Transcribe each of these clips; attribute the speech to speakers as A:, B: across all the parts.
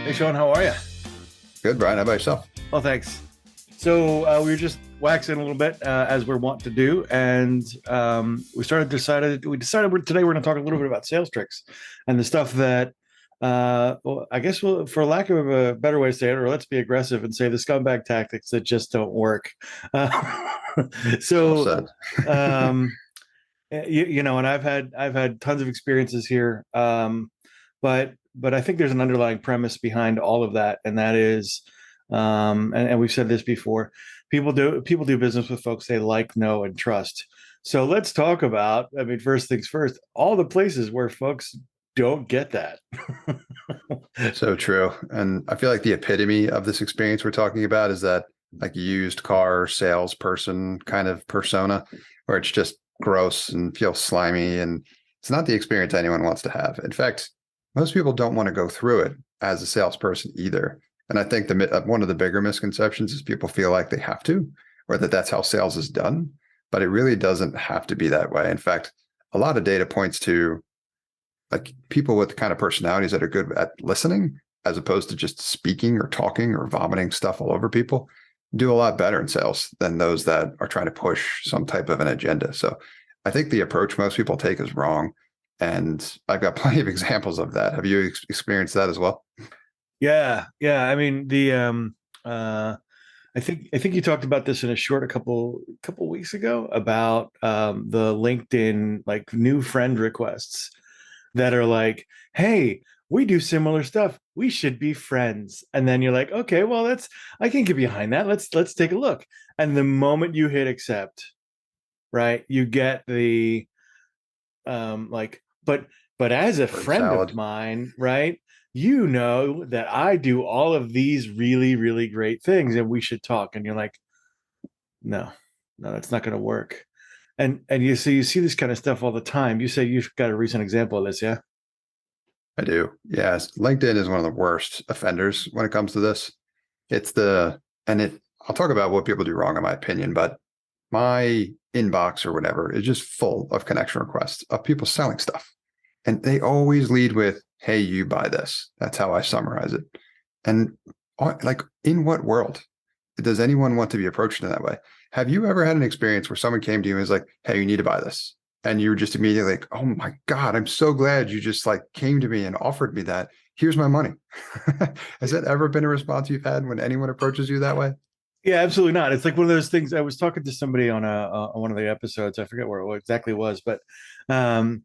A: Hey, Sean, how are you?
B: Good, Brian. How about yourself?
A: Well, thanks. So we were just waxing a little bit as we're wont to do, and we decided today we're going to talk a little bit about sales tricks and the stuff that, well, I guess for lack of a better way to say it, or let's be aggressive and say the scumbag tactics that just don't work.
B: Well
A: So,
B: said.
A: um, and I've had tons of experiences here, but I think there's an underlying premise behind all of that, and that is, and we've said this before, people do business with folks they like, know, and trust. So let's talk about, I mean, first things first, all the places where folks don't get that.
B: So true. And I feel like the epitome of this experience we're talking about is that like used car salesperson kind of persona where it's just gross and feels slimy. And it's not the experience anyone wants to have. In fact, most people don't want to go through it as a salesperson either. And I think one of the bigger misconceptions is people feel like they have to, or that that's how sales is done. But it really doesn't have to be that way. In fact, a lot of data points to like people with the kind of personalities that are good at listening, as opposed to just speaking or talking or vomiting stuff all over people, do a lot better in sales than those that are trying to push some type of an agenda. So I think the approach most people take is wrong. And I've got plenty of examples of that. Have you experienced that as well?
A: Yeah. I mean, I think you talked about this in a short a couple weeks ago about the LinkedIn like new friend requests that are like, hey, we do similar stuff. We should be friends. And then you're like, okay, well, I can get behind that. Let's take a look. And the moment you hit accept, right, you get the like, but as a
B: Word
A: friend of
B: salad.
A: mine, right, you know that I do all of these really, really great things and we should talk. And you're like, no, no, that's not going to work. And you see this kind of stuff all the time. You say you've got a recent example of this, yeah?
B: I do. Yes. LinkedIn is one of the worst offenders when it comes to this. It's the, and it, I'll talk about what people do wrong, in my opinion, but my inbox or whatever is just full of connection requests of people selling stuff. And they always lead with, hey, you buy this. That's how I summarize it. And like, in what world does anyone want to be approached in that way? Have you ever had an experience where someone came to you and was like, hey, you need to buy this? And you were just immediately like, oh my God, I'm so glad you just like came to me and offered me that. Here's my money. Has that ever been a response you've had when anyone approaches you that way?
A: Yeah, absolutely not. It's like one of those things. I was talking to somebody on one of the episodes. I forget where it exactly was, but um,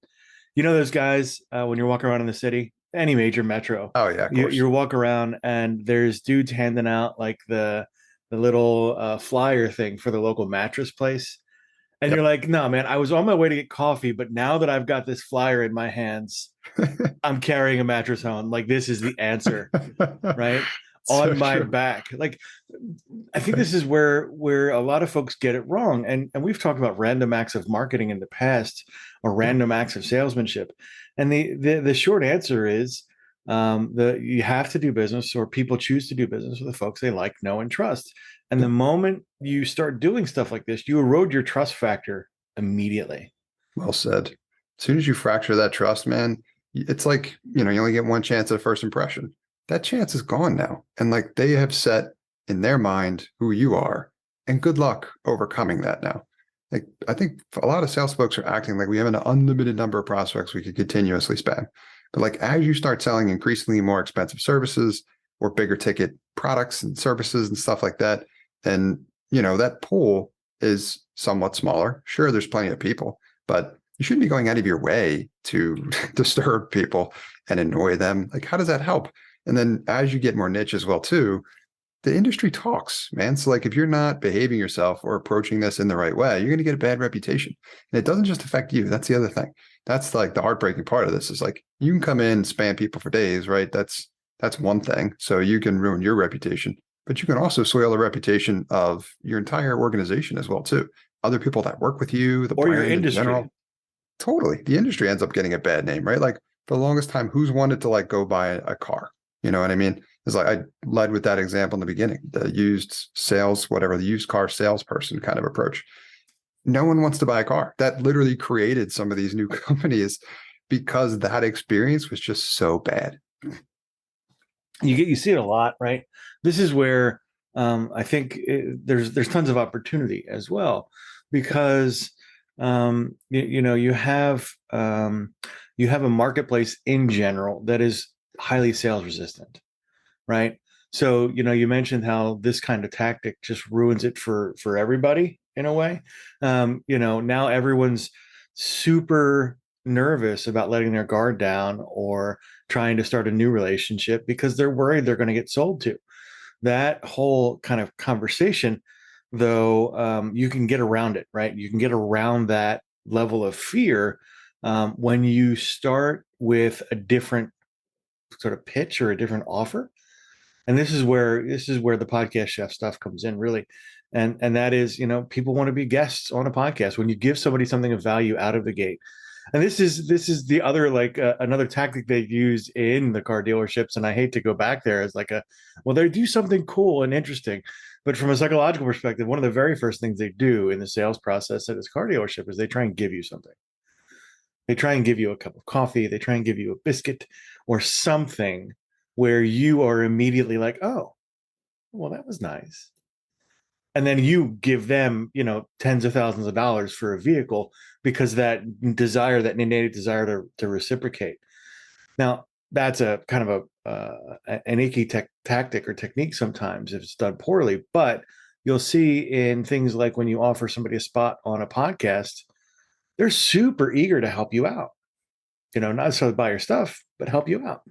A: those guys when you're walking around in the city, any major metro,
B: Oh yeah, of
A: you
B: course.
A: walk around and there's dudes handing out like the little flyer thing for the local mattress place, and you're
B: Yep.
A: like, no, man, I was on my way to get coffee, but now that I've got this flyer in my hands, I'm carrying a mattress home. Like this is the answer, right?
B: So
A: On my
B: true.
A: back. Like I think this is where a lot of folks get it wrong. And we've talked about random acts of marketing in the past or
B: Yeah.
A: random acts of salesmanship. And the short answer is the you have to do business or people choose to do business with the folks they like, know, and trust. And the
B: Yep.
A: moment you start doing stuff like this, you erode your trust factor immediately.
B: Well said. As soon as you fracture that trust, man, it's like, you only get one chance at a first impression. That chance is gone now. And like they have set in their mind who you are. And good luck overcoming that now. Like I think a lot of sales folks are acting like we have an unlimited number of prospects we could continuously spam. But like as you start selling increasingly more expensive services or bigger ticket products and services and stuff like that, then that pool is somewhat smaller. Sure, there's plenty of people, but you shouldn't be going out of your way to disturb people and annoy them. Like, how does that help? And then as you get more niche as well, too, the industry talks, man. So like if you're not behaving yourself or approaching this in the right way, you're going to get a bad reputation. And it doesn't just affect you. That's the other thing. That's like the heartbreaking part of this is like you can come in and spam people for days, right? That's one thing. So you can ruin your reputation, but you can also soil the reputation of your entire organization as well, too. Other people that work with you, the
A: Or your
B: brand in
A: industry.
B: general. Totally. The industry ends up getting a bad name, right? Like for the longest time, who's wanted to like go buy a car? You know what I mean? It's like I led with that example in the beginning, the used sales, whatever, the used car salesperson kind of approach. No one wants to buy a car. That literally created some of these new companies because that experience was just so bad.
A: You see it a lot, right? This is where I think there's tons of opportunity as well, because you have a marketplace in general that is highly sales resistant, right? So you mentioned how this kind of tactic just ruins it for everybody in a way. Now everyone's super nervous about letting their guard down or trying to start a new relationship because they're worried they're going to get sold to. That whole kind of conversation, though, you can get around it, right? You can get around that level of fear when you start with a different sort of pitch or a different offer. And this is where the podcast chef stuff comes in, really. And that is, people want to be guests on a podcast. When you give somebody something of value out of the gate, and this is the other, like, another tactic they use in the car dealerships. And I hate to go back there as like well, they do something cool and interesting, but from a psychological perspective, one of the very first things they do in the sales process at this car dealership is they try and give you something. They try and give you a cup of coffee. They try and give you a biscuit or something where you are immediately like, oh, well, that was nice. And then you give them, tens of thousands of dollars for a vehicle because that innate desire to reciprocate. Now, that's a kind of an icky tactic or technique sometimes if it's done poorly. But you'll see in things like when you offer somebody a spot on a podcast, they're super eager to help you out. Not necessarily buy your stuff, but help you out.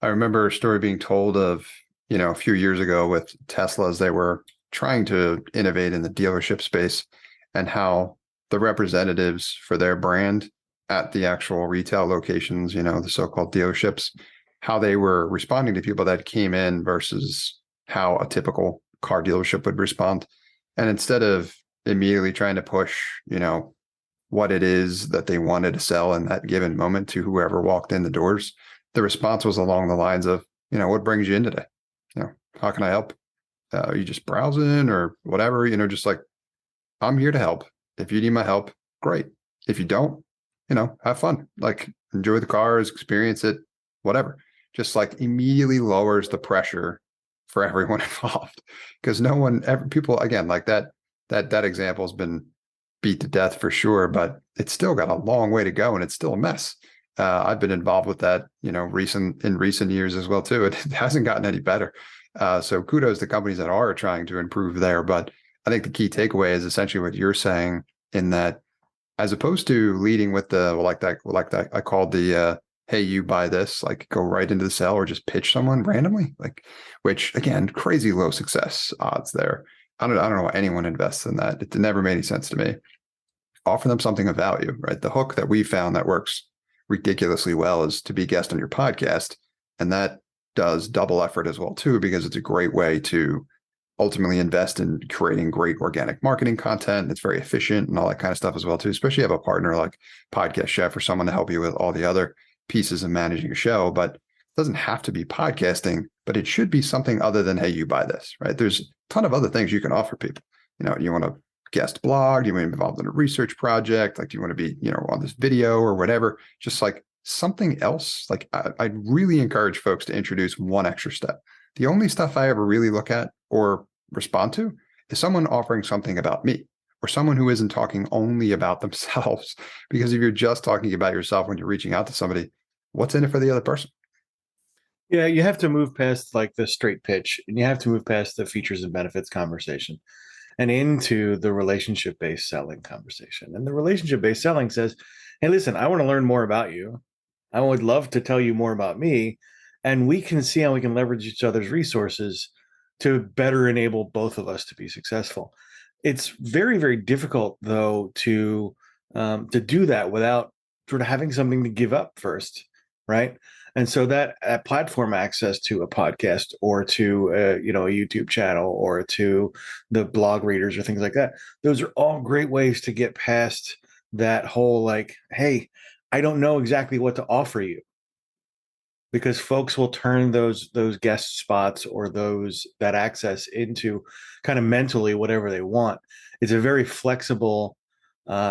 B: I remember a story being told of, a few years ago with Teslas. They were trying to innovate in the dealership space, and how the representatives for their brand at the actual retail locations, the so-called dealerships, how they were responding to people that came in versus how a typical car dealership would respond. And instead of immediately trying to push, what it is that they wanted to sell in that given moment to whoever walked in the doors, the response was along the lines of, what brings you in today? How can I help? Are you just browsing or whatever? Just like, I'm here to help. If you need my help, great. If you don't, have fun. Like, enjoy the cars, experience it, whatever. Just like immediately lowers the pressure for everyone involved, because people, again, like that example has been beat to death for sure, but it's still got a long way to go and it's still a mess. I've been involved with that, in recent years as well too. It hasn't gotten any better. So kudos to companies that are trying to improve there. But I think the key takeaway is essentially what you're saying, in that, as opposed to leading with like that, I called the hey, you buy this, like go right into the sale or just pitch someone randomly, like, which again, crazy low success odds there. I don't know why anyone invests in that. It never made any sense to me. Offer them something of value, right? The hook that we found that works ridiculously well is to be a guest on your podcast. And that does double effort as well too, because it's a great way to ultimately invest in creating great organic marketing content. It's very efficient and all that kind of stuff as well too, especially if you have a partner like Podcast Chef or someone to help you with all the other pieces of managing a show. But it doesn't have to be podcasting, but it should be something other than, hey, you buy this, right? There's a ton of other things you can offer people. You want to guest blog, do you want to be involved in a research project? Like, do you want to be, on this video or whatever? Just like something else. Like, I'd really encourage folks to introduce one extra step. The only stuff I ever really look at or respond to is someone offering something about me, or someone who isn't talking only about themselves. Because if you're just talking about yourself when you're reaching out to somebody, what's in it for the other person?
A: Yeah, you have to move past like the straight pitch, and you have to move past the features and benefits conversation and into the relationship-based selling conversation. And the relationship-based selling says, hey, listen, I want to learn more about you. I would love to tell you more about me. And we can see how we can leverage each other's resources to better enable both of us to be successful. It's very, very difficult, though, to do that without sort of having something to give up first, right? And so that platform access to a podcast or to a YouTube channel or to the blog readers or things like that, those are all great ways to get past that whole like, hey, I don't know exactly what to offer you, because folks will turn those guest spots or that access into kind of mentally whatever they want. It's a very flexible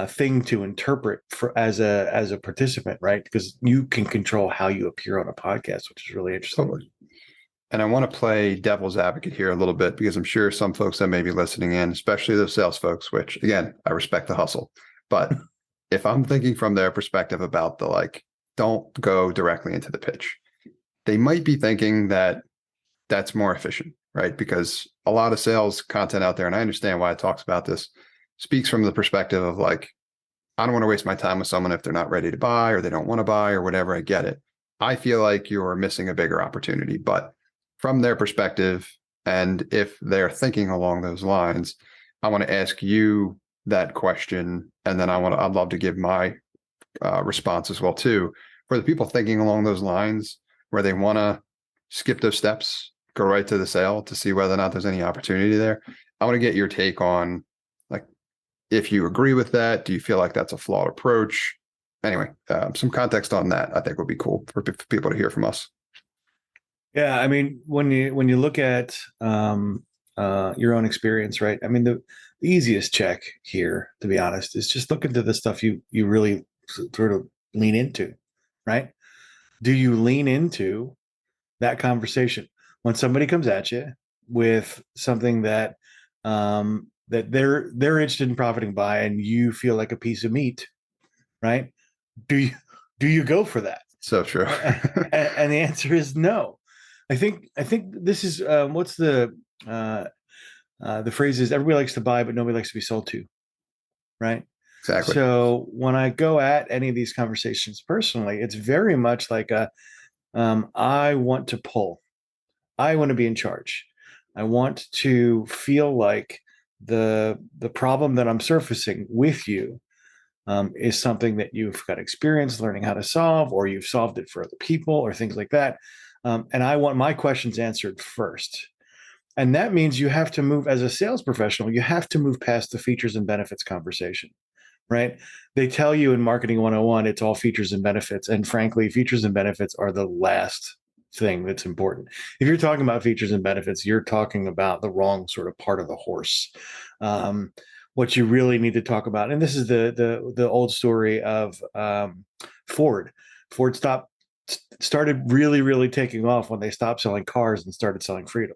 A: thing to interpret for as a participant, right? Because you can control how you appear on a podcast, which is really interesting.
B: Totally. And I want to play devil's advocate here a little bit because I'm sure some folks that may be listening in, especially those sales folks, which again, I respect the hustle. But if I'm thinking from their perspective about the like, don't go directly into the pitch, they might be thinking that that's more efficient, right? Because a lot of sales content out there, and I understand why it talks about this, speaks from the perspective of like, I don't want to waste my time with someone if they're not ready to buy or they don't want to buy or whatever. I get it. I feel like you're missing a bigger opportunity, but from their perspective, and if they're thinking along those lines, I want to ask you that question, and then I'd love to give my response as well too. For the people thinking along those lines, where they want to skip those steps, go right to the sale to see whether or not there's any opportunity there. I want to get your take on like if you agree with that. Do you feel like that's a flawed approach? Anyway, some context on that I think would be cool for people to hear from us.
A: Yeah, I mean, when you look at your own experience, right? I mean, the easiest check here, to be honest, is just look into the stuff you really sort of lean into, right? Do you lean into that conversation when somebody comes at you with something that that they're interested in profiting by, and you feel like a piece of meat, right? Do you go for that?
B: So true.
A: And the answer is no. I think this is what's the phrase is everybody likes to buy, but nobody likes to be sold to, right?
B: Exactly.
A: So when I go at any of these conversations personally, it's very much like I want to pull. I want to be in charge. I want to feel like the problem that I'm surfacing with you is something that you've got experience learning how to solve, or you've solved it for other people, or things like that. And I want my questions answered first. And that means you have to move as a sales professional, you have to move past the features and benefits conversation, right? They tell you in Marketing 101, it's all features and benefits. And frankly, features and benefits are the last thing that's important. If you're talking about features and benefits, you're talking about the wrong sort of part of the horse. What you really need to talk about, and this is the old story of Ford. Ford started really taking off when they stopped selling cars and started selling freedom,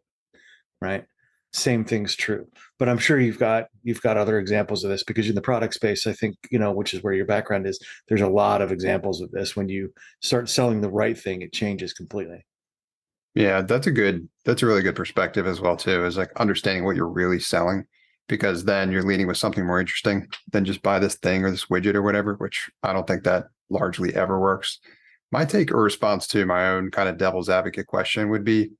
A: right? Same thing's true, but I'm sure you've got other examples of this, because in the product space, I think, which is where your background is, there's a lot of examples of this. When you start selling the right thing, it changes completely.
B: Yeah, that's a really good perspective as well too, is like understanding what you're really selling, because then you're leading with something more interesting than just buy this thing or this widget or whatever, which I don't think that largely ever works. My take or response to my own kind of devil's advocate question would be,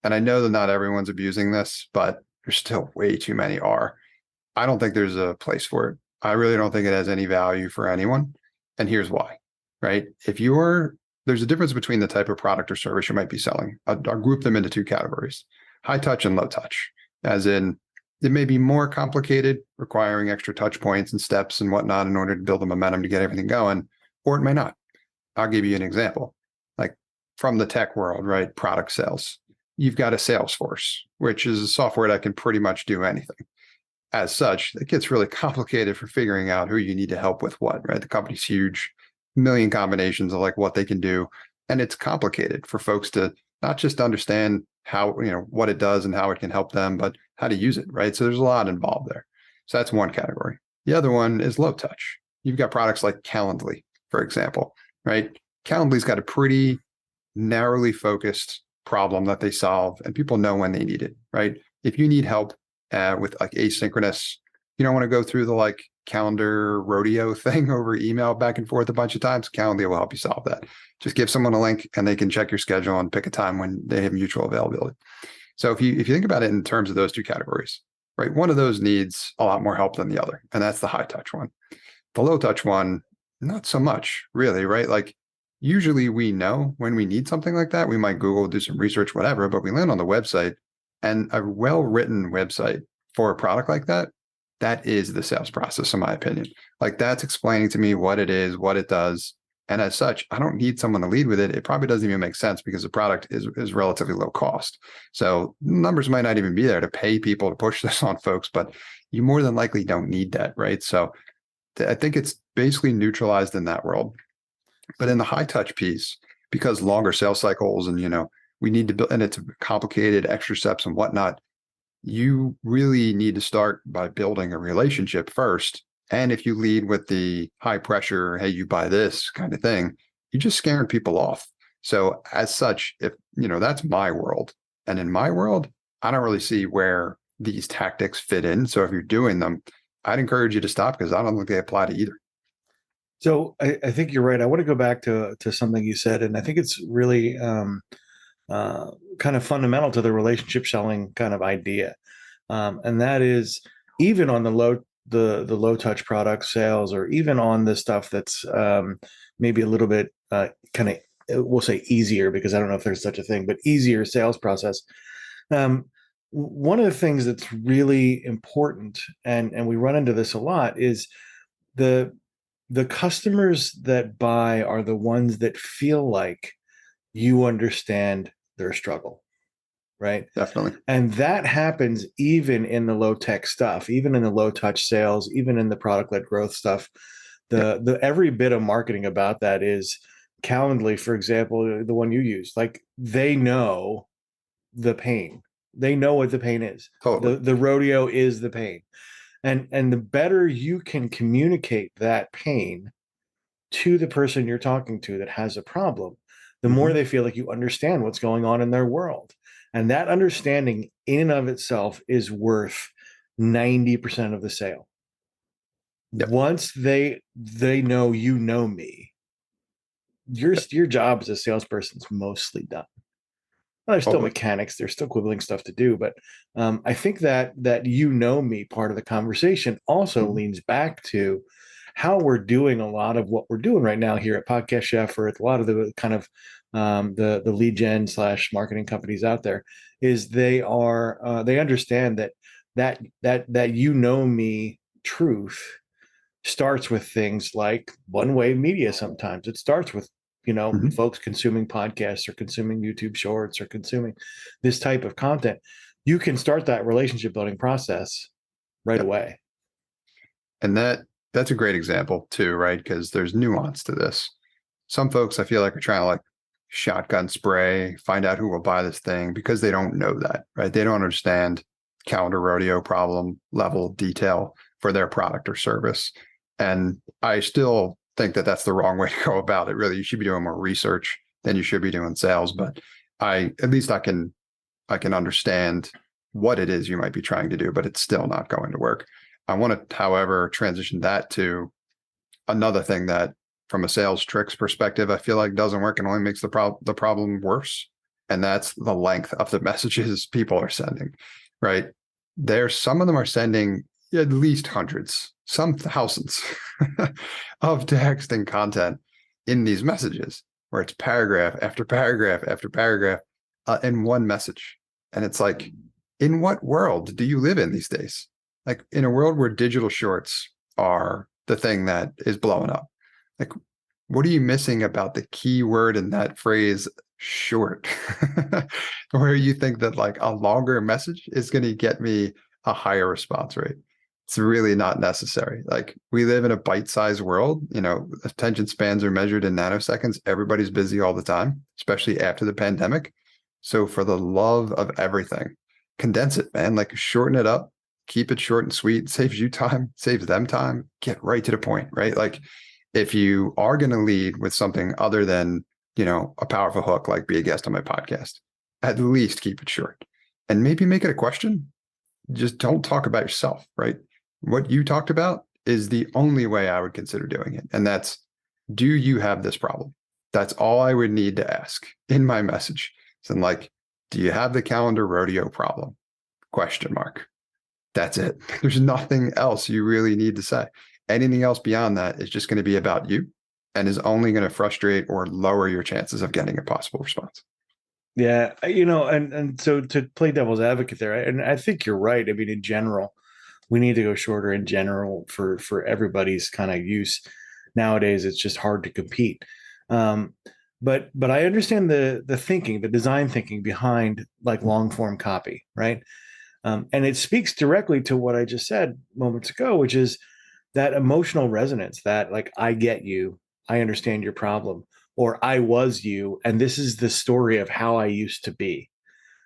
B: and I know that not everyone's abusing this, but there's still way too many are. I don't think there's a place for it. I really don't think it has any value for anyone. And here's why, right? There's a difference between the type of product or service you might be selling. I'll group them into two categories: high touch and low touch, as in it may be more complicated, requiring extra touch points and steps and whatnot in order to build the momentum to get everything going, or it may not. I'll give you an example, like from the tech world, right? Product sales. You've got a Salesforce, which is a software that can pretty much do anything. As such, it gets really complicated for figuring out who you need to help with what, right? The company's huge, million combinations of like what they can do. And it's complicated for folks to not just understand how, what it does and how it can help them, but how to use it, right? So there's a lot involved there. So that's one category. The other one is low touch. You've got products like Calendly, for example, right? Calendly's got a pretty narrowly focused problem that they solve, and people know when they need it, right? If you need help with like asynchronous, you don't want to go through the like calendar rodeo thing over email back and forth a bunch of times. Calendly will help you solve that. Just give someone a link and they can check your schedule and pick a time when they have mutual availability. So if you think about it in terms of those two categories, right, one of those needs a lot more help than the other, and that's the high touch one. The low touch one, not so much, really, right? Like usually we know when we need something like that. We might Google, do some research, whatever, but we land on the website, and a well-written website for a product like that, that is the sales process, in my opinion. Like that's explaining to me what it is, what it does. And as such, I don't need someone to lead with it. It probably doesn't even make sense because the product is relatively low cost. So numbers might not even be there to pay people to push this on folks, but you more than likely don't need that, right? So I think it's basically neutralized in that world. But in the high touch piece, because longer sales cycles and, we need to build, and it's complicated extra steps and whatnot, you really need to start by building a relationship first. And if you lead with the high pressure, hey, you buy this kind of thing, you're just scaring people off. So as such, if, that's my world. And in my world, I don't really see where these tactics fit in. So if you're doing them, I'd encourage you to stop because I don't think they apply to either.
A: So I think you're right. I want to go back to something you said, and I think it's really kind of fundamental to the relationship selling kind of idea, and that is even on the low touch product sales, or even on the stuff that's maybe a little bit kind of, we'll say easier, because I don't know if there's such a thing, but easier sales process. Um, One of the things that's really important, and we run into this a lot, is the the customers that buy are the ones that feel like you understand their struggle, right?
B: Definitely.
A: And that happens even in the low tech stuff, even in the low touch sales, even in the product led growth stuff.
B: Yep.
A: The every bit of marketing about that is Calendly, for example, the one you use, like they know the pain. They know what the pain is.
B: Totally.
A: The rodeo is the pain. And the better you can communicate that pain to the person you're talking to that has a problem, the more they feel like you understand what's going on in their world. And that understanding in and of itself is worth 90% of the sale.
B: Yep.
A: Once they know you know me, your job as a salesperson is mostly done. Well, there's still
B: Totally.
A: mechanics, there's still quibbling stuff to do, but I think that me part of the conversation also leans back to how we're doing a lot of what we're doing right now here at Podcast Chef, or at a lot of the kind of the lead gen / marketing companies out there, is they understand that me truth starts with things like one-way media. Sometimes it starts with folks consuming podcasts or consuming YouTube shorts or consuming this type of content. You can start that relationship building process right
B: Yep.
A: away.
B: And that's a great example too, right? Because there's nuance to this. Some folks I feel like are trying to like shotgun spray, find out who will buy this thing because they don't know that, right? They don't understand calendar rodeo problem level detail for their product or service. And I still think that that's the wrong way to go about it. Really, you should be doing more research than you should be doing sales. But at least I can understand what it is you might be trying to do, but it's still not going to work. I want to, however, transition that to another thing that, from a sales tricks perspective, I feel like doesn't work and only makes the problem worse. And that's the length of the messages people are sending, right? Some of them are sending at least hundreds, some thousands of text and content in these messages, where it's paragraph after paragraph after paragraph in one message. And it's like, in what world do you live in these days? Like in a world where digital shorts are the thing that is blowing up. Like, what are you missing about the key word in that phrase, short? Where you think that like a longer message is going to get me a higher response rate. It's really not necessary. Like, we live in a bite-sized world, attention spans are measured in nanoseconds. Everybody's busy all the time, especially after the pandemic. So for the love of everything, condense it, man. Like, shorten it up, keep it short and sweet, saves you time, saves them time, get right to the point, right? Like, if you are going to lead with something other than, a powerful hook, like be a guest on my podcast, at least keep it short and maybe make it a question. Just don't talk about yourself, right? What you talked about is the only way I would consider doing it. And that's, do you have this problem? That's all I would need to ask in my message. So I'm like, do you have the calendar rodeo problem? Question mark. That's it. There's nothing else you really need to say. Anything else beyond that is just going to be about you and is only going to frustrate or lower your chances of getting a possible response.
A: Yeah, and so to play devil's advocate there, and I think you're right. I mean, in general, we need to go shorter in general for everybody's kind of use. Nowadays, it's just hard to compete. But I understand the thinking, the design thinking behind like long form copy, right? And it speaks directly to what I just said moments ago, which is that emotional resonance, that like, I get you, I understand your problem, or I was you, and this is the story of how I used to be,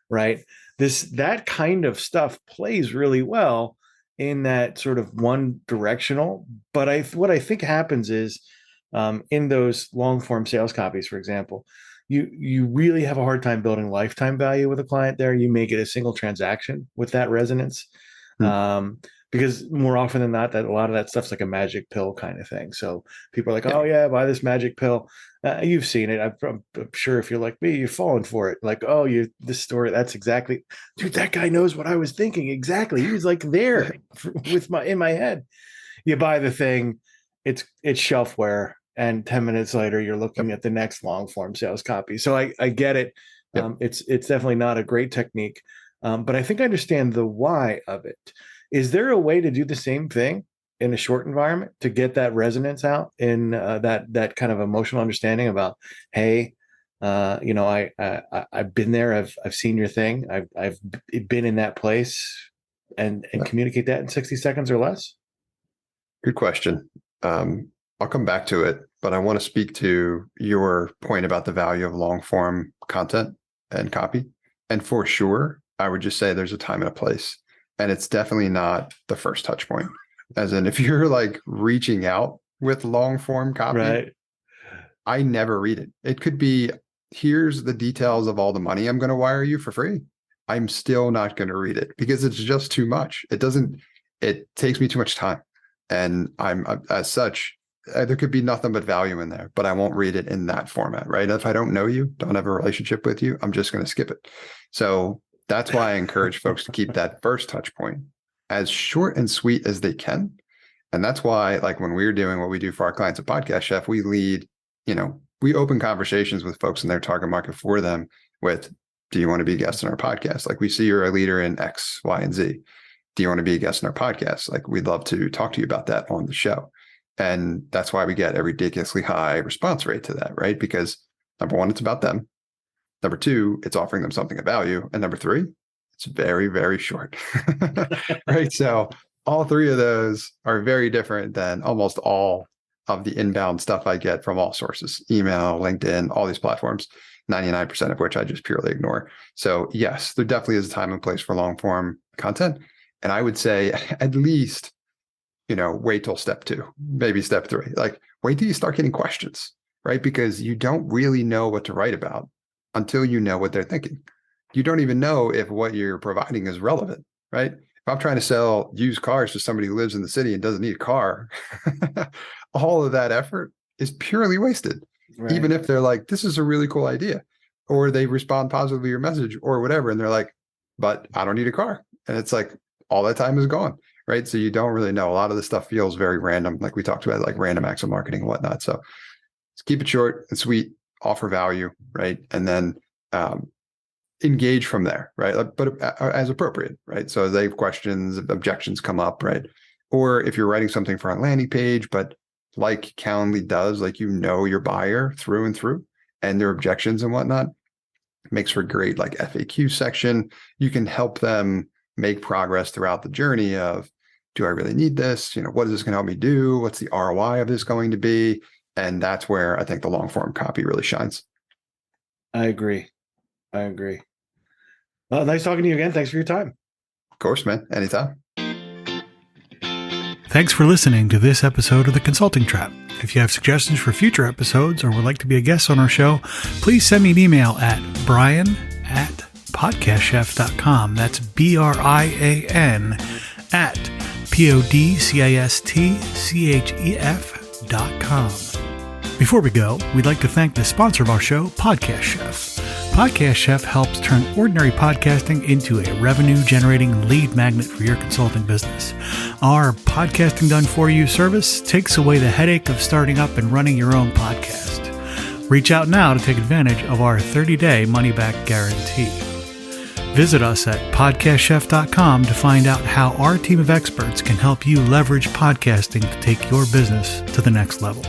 A: right? That kind of stuff plays really well in that sort of one directional. But what I think happens is, in those long form sales copies, for example, you really have a hard time building lifetime value with a client there. You may get a single transaction with that resonance.
B: Hmm.
A: Because more often than not, that a lot of that stuff's like a magic pill kind of thing. So people are like,
B: Yeah.
A: oh yeah, buy this magic pill. You've seen it. I'm sure if you're like me, you're falling for it. Like, oh, this story, that's exactly, dude, that guy knows what I was thinking. Exactly. He was like there in my head. You buy the thing, it's shelfware, and 10 minutes later, you're looking at the next long form sales copy. So I get it.
B: Yep.
A: It's definitely not a great technique. But I think I understand the why of it. Is there a way to do the same thing in a short environment to get that resonance out in that kind of emotional understanding about, hey, I've been there, I've seen your thing, I've been in that place, and communicate that in 60 seconds or less?
B: Good question. I'll come back to it, but I want to speak to your point about the value of long form content and copy. And for sure, I would just say there's a time and a place. And it's definitely not the first touch point. As in, if you're like reaching out with long form copy,
A: Right.
B: I never read it. It could be, here's the details of all the money I'm going to wire you for free. I'm still not going to read it because it's just too much. It takes me too much time. And as such, there could be nothing but value in there, but I won't read it in that format, right? If I don't know you, don't have a relationship with you, I'm just going to skip it. So that's why I encourage folks to keep that first touch point as short and sweet as they can. And that's why, like when we're doing what we do for our clients at Podcast Chef, we lead, we open conversations with folks in their target market for them with, do you want to be a guest in our podcast? Like, we see you're a leader in X, Y, and Z. Do you want to be a guest in our podcast? Like, we'd love to talk to you about that on the show. And that's why we get a ridiculously high response rate to that, right? Because number one, it's about them. Number two, it's offering them something of value. And number three, it's very, very short, right? So all three of those are very different than almost all of the inbound stuff I get from all sources, email, LinkedIn, all these platforms, 99% of which I just purely ignore. So yes, there definitely is a time and place for long form content. And I would say at least, wait till step 2, maybe step 3. Like, wait till you start getting questions, right? Because you don't really know what to write about until you know what they're thinking. You don't even know if what you're providing is relevant, right? If I'm trying to sell used cars to somebody who lives in the city and doesn't need a car, all of that effort is purely wasted. Right. Even if they're like, this is a really cool idea, or they respond positively to your message or whatever, and they're like, but I don't need a car. And it's like, all that time is gone, right? So you don't really know. A lot of the stuff feels very random, like we talked about, like random acts of marketing and whatnot. So just keep it short and sweet, offer value, right? And then engage from there, right? But as appropriate, right? So as they have questions, objections come up, right? Or if you're writing something for a landing page, but like Calendly does, like your buyer through and through, and their objections and whatnot, makes for great like FAQ section. You can help them make progress throughout the journey of, do I really need this? What is this going to help me do? What's the ROI of this going to be? And that's where I think the long form copy really shines.
A: I agree. Well, nice talking to you again. Thanks for your time.
B: Of course, man. Anytime.
C: Thanks for listening to this episode of The Consulting Trap. If you have suggestions for future episodes or would like to be a guest on our show, please send me an email at brian@podcastchef.com. That's BRIAN at PODCASTCHEF.com. Before we go, we'd like to thank the sponsor of our show, Podcast Chef. Podcast Chef helps turn ordinary podcasting into a revenue-generating lead magnet for your consulting business. Our Podcasting Done For You service takes away the headache of starting up and running your own podcast. Reach out now to take advantage of our 30-day money-back guarantee. Visit us at podcastchef.com to find out how our team of experts can help you leverage podcasting to take your business to the next level.